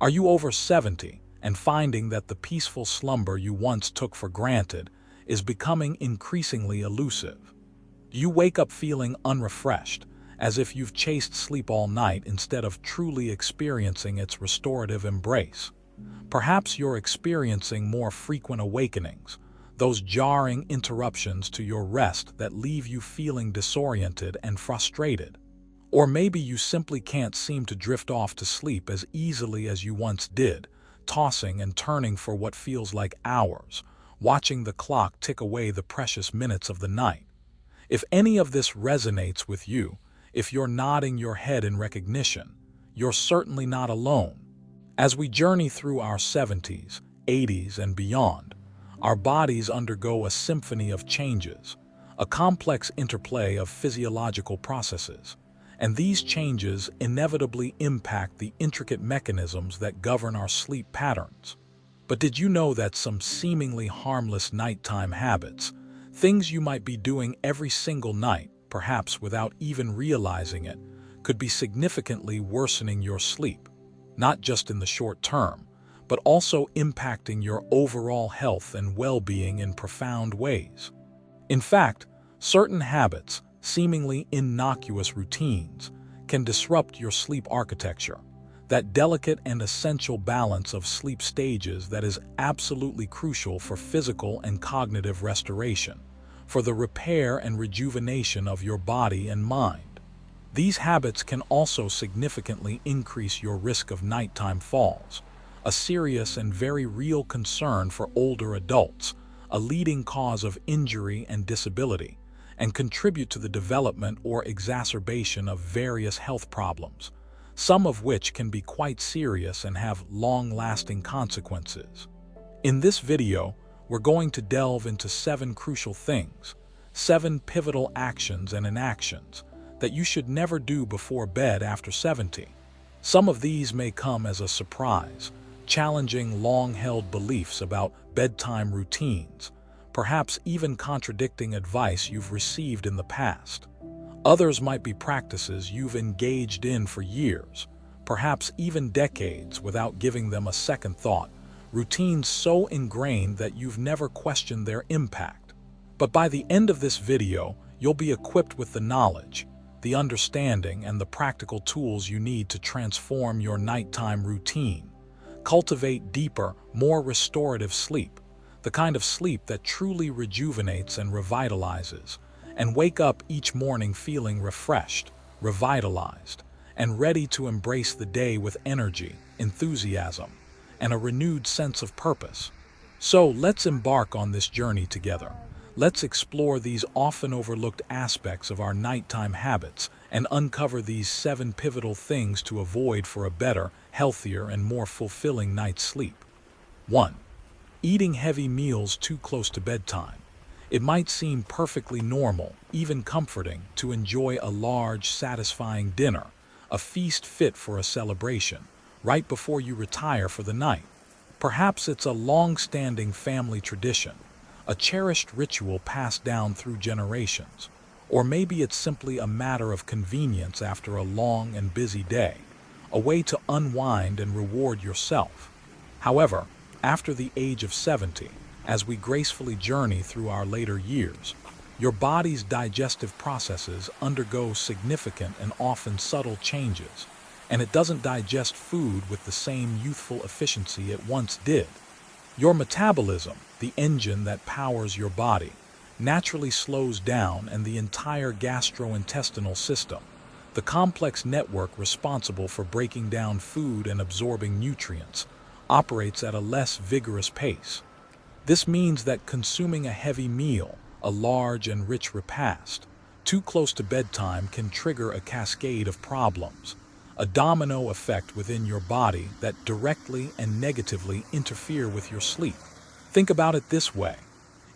Are you over 70 and finding that the peaceful slumber you once took for granted is becoming increasingly elusive? Do you wake up feeling unrefreshed, as if you've chased sleep all night instead of truly experiencing its restorative embrace? Perhaps you're experiencing more frequent awakenings, those jarring interruptions to your rest that leave you feeling disoriented and frustrated. Or maybe you simply can't seem to drift off to sleep as easily as you once did, tossing and turning for what feels like hours, watching the clock tick away the precious minutes of the night. If any of this resonates with you, if you're nodding your head in recognition, you're certainly not alone. As we journey through our 70s, 80s, and beyond, our bodies undergo a symphony of changes, a complex interplay of physiological processes, and these changes inevitably impact the intricate mechanisms that govern our sleep patterns. But did you know that some seemingly harmless nighttime habits, things you might be doing every single night, perhaps without even realizing it, could be significantly worsening your sleep, not just in the short term, but also impacting your overall health and well-being in profound ways? In fact, certain habits, seemingly innocuous routines, can disrupt your sleep architecture, that delicate and essential balance of sleep stages that is absolutely crucial for physical and cognitive restoration, for the repair and rejuvenation of your body and mind. These habits can also significantly increase your risk of nighttime falls, a serious and very real concern for older adults, a leading cause of injury and disability, and contribute to the development or exacerbation of various health problems, some of which can be quite serious and have long-lasting consequences. In this video, we're going to delve into 7 crucial things, 7 pivotal actions and inactions that you should never do before bed after 70. Some of these may come as a surprise, challenging long-held beliefs about bedtime routines, perhaps even contradicting advice you've received in the past. Others might be practices you've engaged in for years, perhaps even decades, without giving them a second thought, routines so ingrained that you've never questioned their impact. But by the end of this video, you'll be equipped with the knowledge, the understanding, and the practical tools you need to transform your nighttime routine, cultivate deeper, more restorative sleep, the kind of sleep that truly rejuvenates and revitalizes, and wake up each morning feeling refreshed, revitalized, and ready to embrace the day with energy, enthusiasm, and a renewed sense of purpose. So let's embark on this journey together. Let's explore these often overlooked aspects of our nighttime habits and uncover these 7 pivotal things to avoid for a better, healthier, and more fulfilling night's sleep. 1. Eating heavy meals too close to bedtime. It might seem perfectly normal, even comforting, to enjoy a large, satisfying dinner, a feast fit for a celebration, right before you retire for the night. Perhaps it's a long-standing family tradition, a cherished ritual passed down through generations, or maybe it's simply a matter of convenience after a long and busy day, a way to unwind and reward yourself. However, after the age of 70, as we gracefully journey through our later years, your body's digestive processes undergo significant and often subtle changes, and it doesn't digest food with the same youthful efficiency it once did. Your metabolism, the engine that powers your body, naturally slows down, and the entire gastrointestinal system, the complex network responsible for breaking down food and absorbing nutrients, operates at a less vigorous pace. This means that consuming a heavy meal, a large and rich repast, too close to bedtime can trigger a cascade of problems, a domino effect within your body that directly and negatively interfere with your sleep. Think about it this way.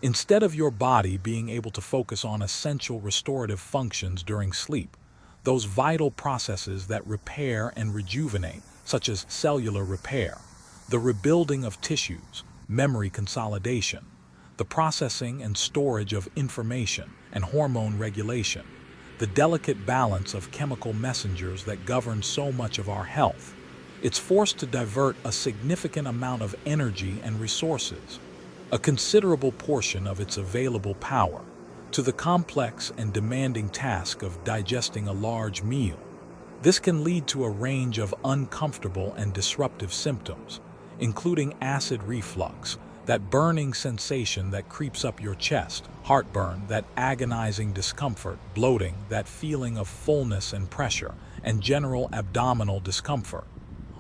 Instead of your body being able to focus on essential restorative functions during sleep, those vital processes that repair and rejuvenate, such as cellular repair, the rebuilding of tissues, memory consolidation, the processing and storage of information, and hormone regulation, the delicate balance of chemical messengers that govern so much of our health, it's forced to divert a significant amount of energy and resources, a considerable portion of its available power, to the complex and demanding task of digesting a large meal. This can lead to a range of uncomfortable and disruptive symptoms, including acid reflux, that burning sensation that creeps up your chest, heartburn, that agonizing discomfort, bloating, that feeling of fullness and pressure, and general abdominal discomfort,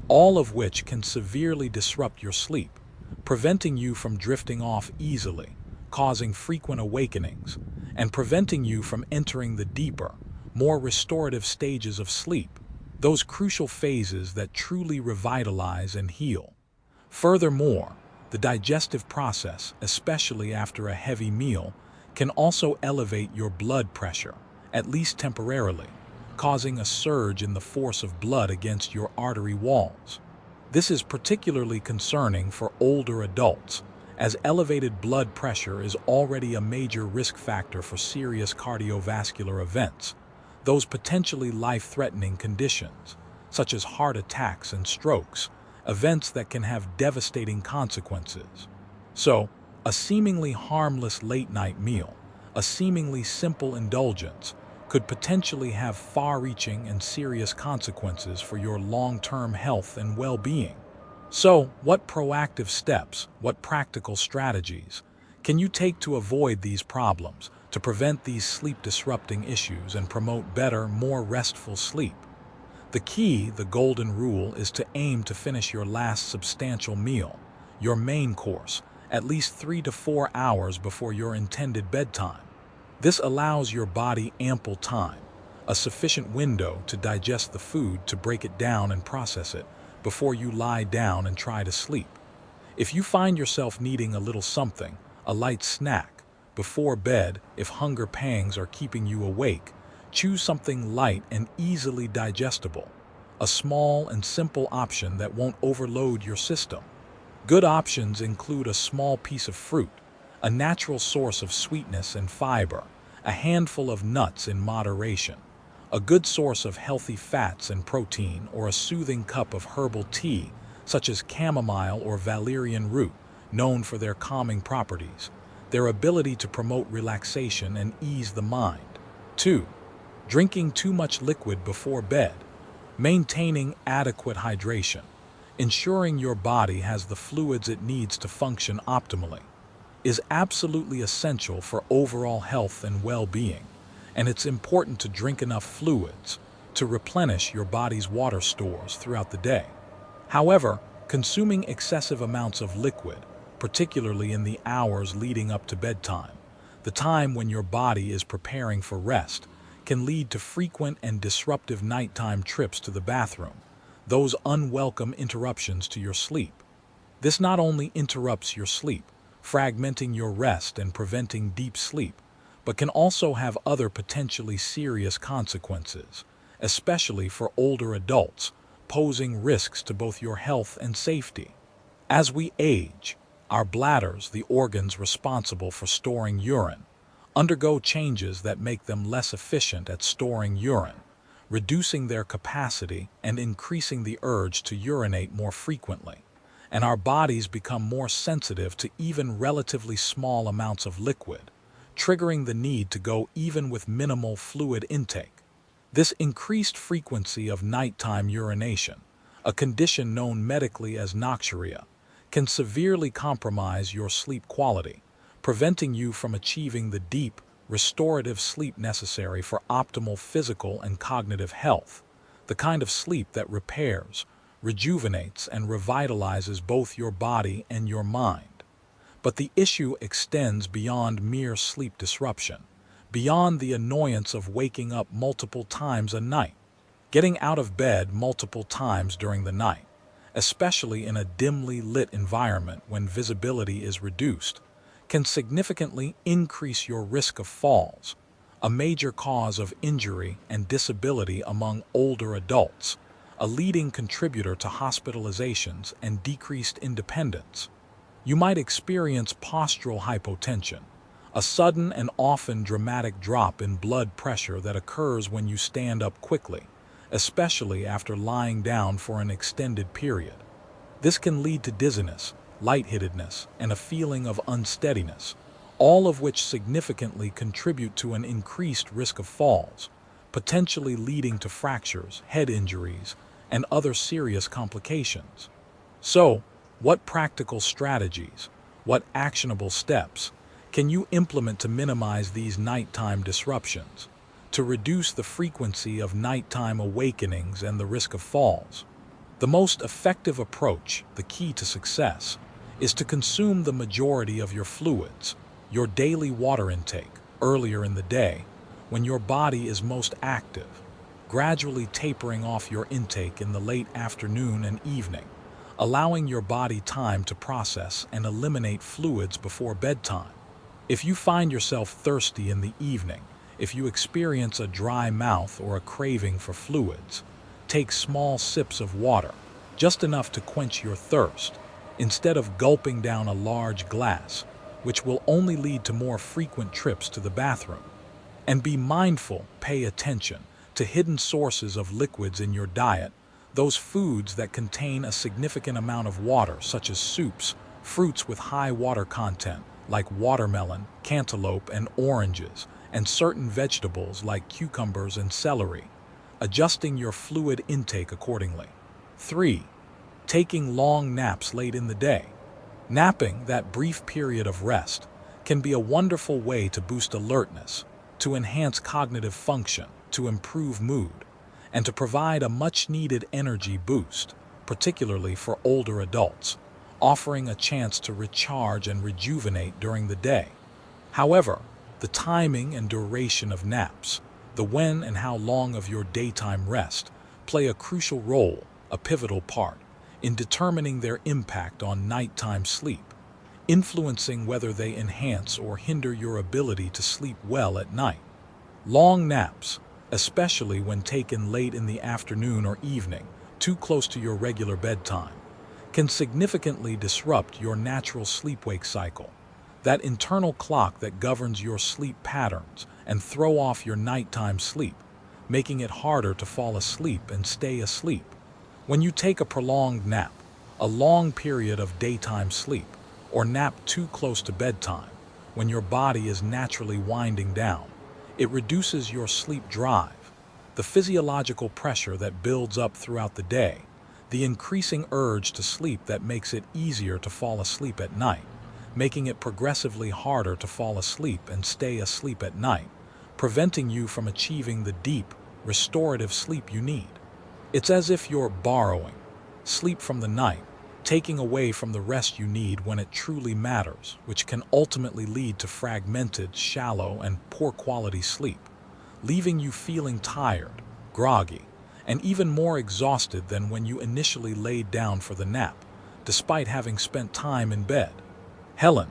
all of which can severely disrupt your sleep, preventing you from drifting off easily, causing frequent awakenings, and preventing you from entering the deeper, more restorative stages of sleep, those crucial phases that truly revitalize and heal. Furthermore, the digestive process, especially after a heavy meal, can also elevate your blood pressure, at least temporarily, causing a surge in the force of blood against your artery walls. This is particularly concerning for older adults, as elevated blood pressure is already a major risk factor for serious cardiovascular events, those potentially life-threatening conditions, such as heart attacks and strokes, events that can have devastating consequences. So, a seemingly harmless late-night meal, a seemingly simple indulgence, could potentially have far-reaching and serious consequences for your long-term health and well-being. So, what proactive steps, what practical strategies can you take to avoid these problems, to prevent these sleep-disrupting issues and promote better, more restful sleep? The key, the golden rule, is to aim to finish your last substantial meal, your main course, at least 3 to 4 hours before your intended bedtime. This allows your body ample time, a sufficient window to digest the food, to break it down and process it, before you lie down and try to sleep. If you find yourself needing a little something, a light snack, before bed, if hunger pangs are keeping you awake, choose something light and easily digestible, a small and simple option that won't overload your system. Good options include a small piece of fruit, a natural source of sweetness and fiber, a handful of nuts in moderation, a good source of healthy fats and protein, or a soothing cup of herbal tea, such as chamomile or valerian root, known for their calming properties, their ability to promote relaxation and ease the mind. 2. Drinking too much liquid before bed. Maintaining adequate hydration, ensuring your body has the fluids it needs to function optimally, is absolutely essential for overall health and well-being, and it's important to drink enough fluids to replenish your body's water stores throughout the day. However, consuming excessive amounts of liquid, particularly in the hours leading up to bedtime, the time when your body is preparing for rest, can lead to frequent and disruptive nighttime trips to the bathroom, those unwelcome interruptions to your sleep. This not only interrupts your sleep, fragmenting your rest and preventing deep sleep, but can also have other potentially serious consequences, especially for older adults, posing risks to both your health and safety. As we age, our bladders, the organs responsible for storing urine, undergo changes that make them less efficient at storing urine, reducing their capacity and increasing the urge to urinate more frequently, and our bodies become more sensitive to even relatively small amounts of liquid, triggering the need to go even with minimal fluid intake. This increased frequency of nighttime urination, a condition known medically as noxuria, can severely compromise your sleep quality, preventing you from achieving the deep, restorative sleep necessary for optimal physical and cognitive health, the kind of sleep that repairs, rejuvenates, and revitalizes both your body and your mind. But the issue extends beyond mere sleep disruption, beyond the annoyance of waking up multiple times a night. Getting out of bed multiple times during the night, especially in a dimly lit environment when visibility is reduced, can significantly increase your risk of falls, a major cause of injury and disability among older adults, a leading contributor to hospitalizations and decreased independence. You might experience postural hypotension, a sudden and often dramatic drop in blood pressure that occurs when you stand up quickly, especially after lying down for an extended period. This can lead to dizziness, lightheadedness, and a feeling of unsteadiness, all of which significantly contribute to an increased risk of falls, potentially leading to fractures, head injuries, and other serious complications. So, what practical strategies, what actionable steps can you implement to minimize these nighttime disruptions, to reduce the frequency of nighttime awakenings and the risk of falls? The most effective approach, the key to success, is to consume the majority of your fluids, your daily water intake, earlier in the day, when your body is most active, gradually tapering off your intake in the late afternoon and evening, allowing your body time to process and eliminate fluids before bedtime. If you find yourself thirsty in the evening, if you experience a dry mouth or a craving for fluids, take small sips of water, just enough to quench your thirst, instead of gulping down a large glass, which will only lead to more frequent trips to the bathroom. And be mindful, pay attention to hidden sources of liquids in your diet, those foods that contain a significant amount of water, such as soups, fruits with high water content, like watermelon, cantaloupe, and oranges, and certain vegetables like cucumbers and celery, adjusting your fluid intake accordingly. 3. Taking long naps late in the day. Napping, that brief period of rest, can be a wonderful way to boost alertness, to enhance cognitive function, to improve mood, and to provide a much-needed energy boost, particularly for older adults, offering a chance to recharge and rejuvenate during the day. However, the timing and duration of naps, the when and how long of your daytime rest, play a crucial role, a pivotal part, in determining their impact on nighttime sleep, influencing whether they enhance or hinder your ability to sleep well at night. Long naps, especially when taken late in the afternoon or evening, too close to your regular bedtime, can significantly disrupt your natural sleep-wake cycle, that internal clock that governs your sleep patterns, and throw off your nighttime sleep, making it harder to fall asleep and stay asleep. When you take a prolonged nap, a long period of daytime sleep, or nap too close to bedtime, when your body is naturally winding down, it reduces your sleep drive, the physiological pressure that builds up throughout the day, the increasing urge to sleep that makes it easier to fall asleep at night, making it progressively harder to fall asleep and stay asleep at night, preventing you from achieving the deep, restorative sleep you need. It's as if you're borrowing sleep from the night, taking away from the rest you need when it truly matters, which can ultimately lead to fragmented, shallow, and poor quality sleep, leaving you feeling tired, groggy, and even more exhausted than when you initially laid down for the nap, despite having spent time in bed. Helen,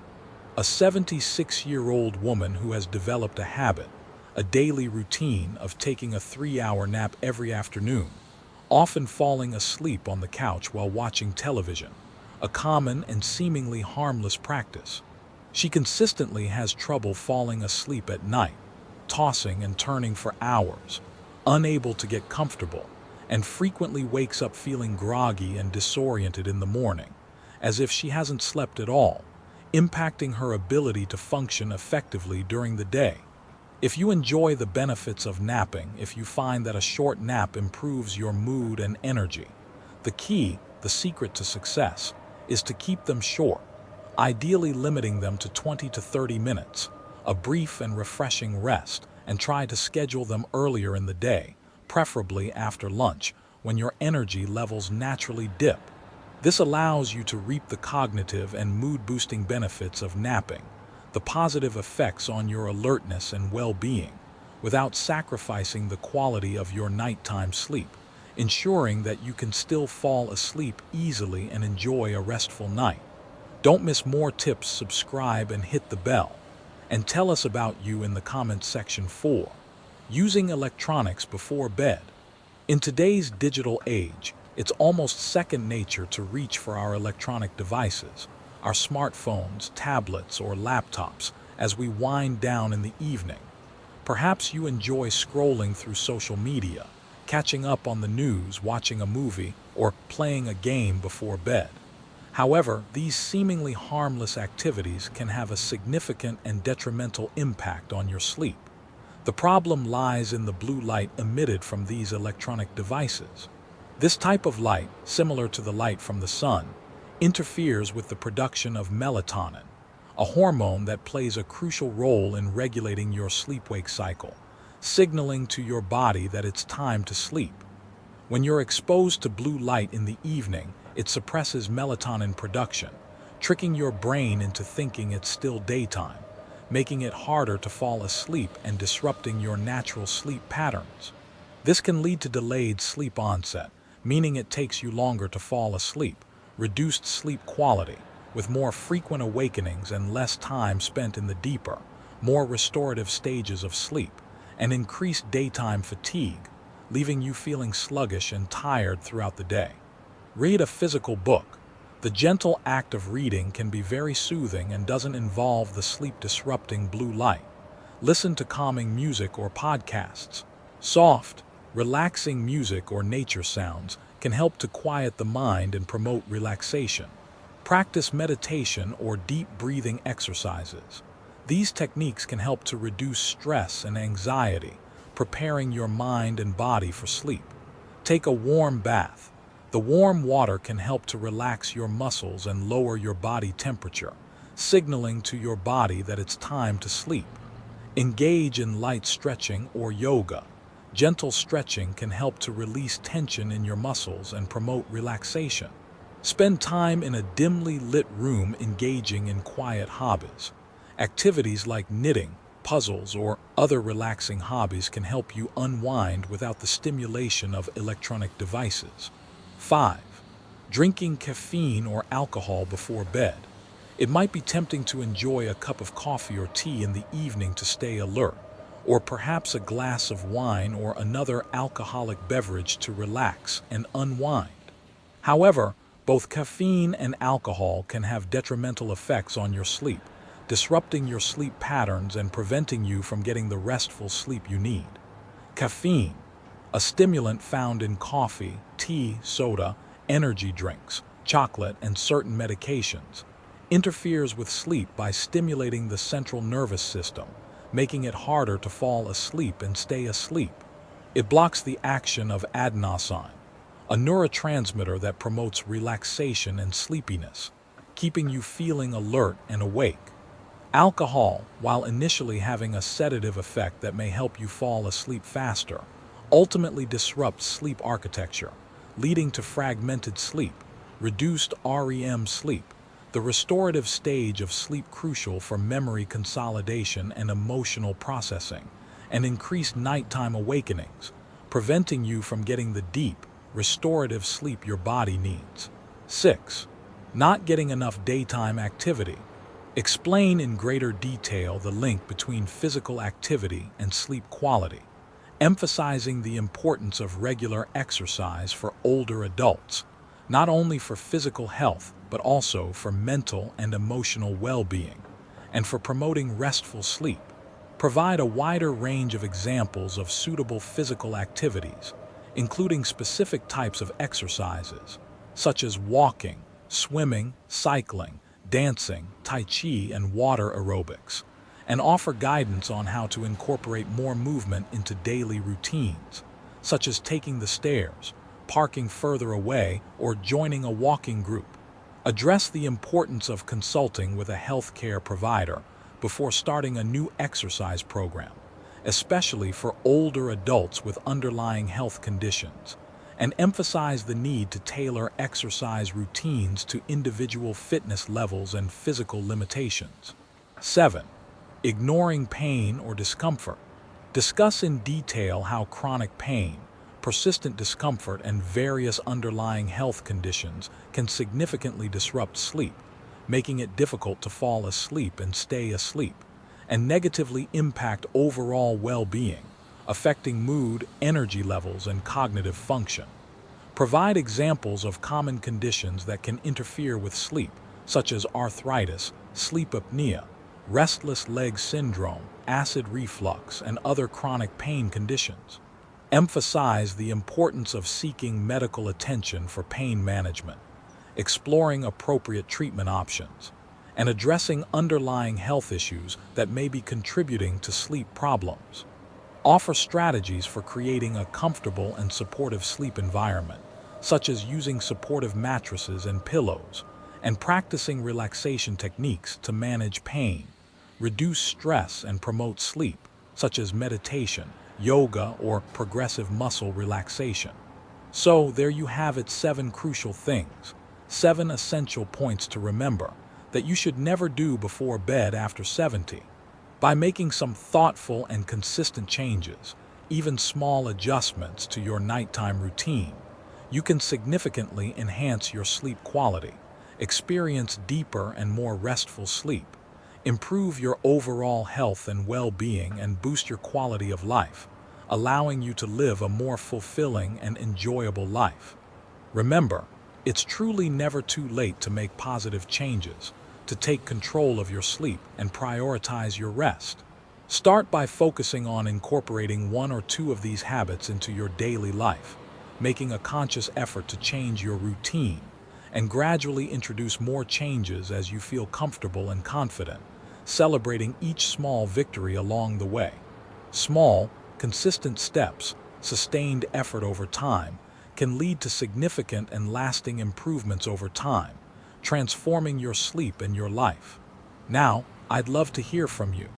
a 76-year-old woman who has developed a habit, a daily routine of taking a 3-hour nap every afternoon, often falling asleep on the couch while watching television, a common and seemingly harmless practice. She consistently has trouble falling asleep at night, tossing and turning for hours, unable to get comfortable, and frequently wakes up feeling groggy and disoriented in the morning, as if she hasn't slept at all, impacting her ability to function effectively during the day. If you enjoy the benefits of napping, if you find that a short nap improves your mood and energy, the key, the secret to success, is to keep them short, ideally limiting them to 20 to 30 minutes, a brief and refreshing rest, and try to schedule them earlier in the day, preferably after lunch, when your energy levels naturally dip. This allows you to reap the cognitive and mood-boosting benefits of napping, the positive effects on your alertness and well-being, without sacrificing the quality of your nighttime sleep, ensuring that you can still fall asleep easily and enjoy a restful night. Don't miss more tips, subscribe and hit the bell, and tell us about you in the comments section. 4. Using electronics before bed. In today's digital age, it's almost second nature to reach for our electronic devices, our smartphones, tablets, or laptops, as we wind down in the evening. Perhaps you enjoy scrolling through social media, catching up on the news, watching a movie, or playing a game before bed. However, these seemingly harmless activities can have a significant and detrimental impact on your sleep. The problem lies in the blue light emitted from these electronic devices. This type of light, similar to the light from the sun, interferes with the production of melatonin, a hormone that plays a crucial role in regulating your sleep-wake cycle, signaling to your body that it's time to sleep. When you're exposed to blue light in the evening, it suppresses melatonin production, tricking your brain into thinking it's still daytime, making it harder to fall asleep and disrupting your natural sleep patterns. This can lead to delayed sleep onset, meaning it takes you longer to fall asleep, reduced sleep quality, with more frequent awakenings and less time spent in the deeper, more restorative stages of sleep, and increased daytime fatigue, leaving you feeling sluggish and tired throughout the day. Read a physical book. The gentle act of reading can be very soothing and doesn't involve the sleep-disrupting blue light. Listen to calming music or podcasts. Soft, relaxing music or nature sounds can help to quiet the mind and promote relaxation. Practice meditation or deep breathing exercises. These techniques can help to reduce stress and anxiety, preparing your mind and body for sleep. Take a warm bath. The warm water can help to relax your muscles and lower your body temperature, signaling to your body that it's time to sleep. Engage in light stretching or yoga. Gentle stretching can help to release tension in your muscles and promote relaxation. Spend time in a dimly lit room engaging in quiet hobbies. Activities like knitting, puzzles, or other relaxing hobbies can help you unwind without the stimulation of electronic devices. 5. Drinking caffeine or alcohol before bed. It might be tempting to enjoy a cup of coffee or tea in the evening to stay alert, or perhaps a glass of wine or another alcoholic beverage to relax and unwind. However, both caffeine and alcohol can have detrimental effects on your sleep, disrupting your sleep patterns and preventing you from getting the restful sleep you need. Caffeine, a stimulant found in coffee, tea, soda, energy drinks, chocolate, and certain medications, interferes with sleep by stimulating the central nervous system, making it harder to fall asleep and stay asleep. It blocks the action of adenosine, a neurotransmitter that promotes relaxation and sleepiness, keeping you feeling alert and awake. Alcohol, while initially having a sedative effect that may help you fall asleep faster, ultimately disrupts sleep architecture, leading to fragmented sleep, reduced REM sleep, the restorative stage of sleep crucial for memory consolidation and emotional processing, and increased nighttime awakenings, preventing you from getting the deep, restorative sleep your body needs. 6. Not getting enough daytime activity. Explain in greater detail the link between physical activity and sleep quality, emphasizing the importance of regular exercise for older adults, not only for physical health, but also for mental and emotional well-being, and for promoting restful sleep. Provide a wider range of examples of suitable physical activities, including specific types of exercises, such as walking, swimming, cycling, dancing, tai chi, and water aerobics, and offer guidance on how to incorporate more movement into daily routines, such as taking the stairs, parking further away, or joining a walking group. Address the importance of consulting with a healthcare provider before starting a new exercise program, especially for older adults with underlying health conditions, and emphasize the need to tailor exercise routines to individual fitness levels and physical limitations. 7. Ignoring pain or discomfort. Discuss in detail how chronic pain, persistent discomfort, and various underlying health conditions can significantly disrupt sleep, making it difficult to fall asleep and stay asleep, and negatively impact overall well-being, affecting mood, energy levels, and cognitive function. Provide examples of common conditions that can interfere with sleep, such as arthritis, sleep apnea, restless leg syndrome, acid reflux, and other chronic pain conditions. Emphasize the importance of seeking medical attention for pain management, exploring appropriate treatment options, and addressing underlying health issues that may be contributing to sleep problems. Offer strategies for creating a comfortable and supportive sleep environment, such as using supportive mattresses and pillows, and practicing relaxation techniques to manage pain, reduce stress, and promote sleep, such as meditation, yoga, or progressive muscle relaxation. So, there you have it, 7 crucial things, 7 essential points to remember that you should never do before bed after 70. By making some thoughtful and consistent changes, even small adjustments to your nighttime routine, you can significantly enhance your sleep quality, experience deeper and more restful sleep, improve your overall health and well-being, and boost your quality of life, allowing you to live a more fulfilling and enjoyable life. Remember, it's truly never too late to make positive changes, to take control of your sleep and prioritize your rest. Start by focusing on incorporating 1 or 2 of these habits into your daily life, making a conscious effort to change your routine, and gradually introduce more changes as you feel comfortable and confident, celebrating each small victory along the way. Small, consistent steps, sustained effort over time, can lead to significant and lasting improvements over time, transforming your sleep and your life. Now, I'd love to hear from you.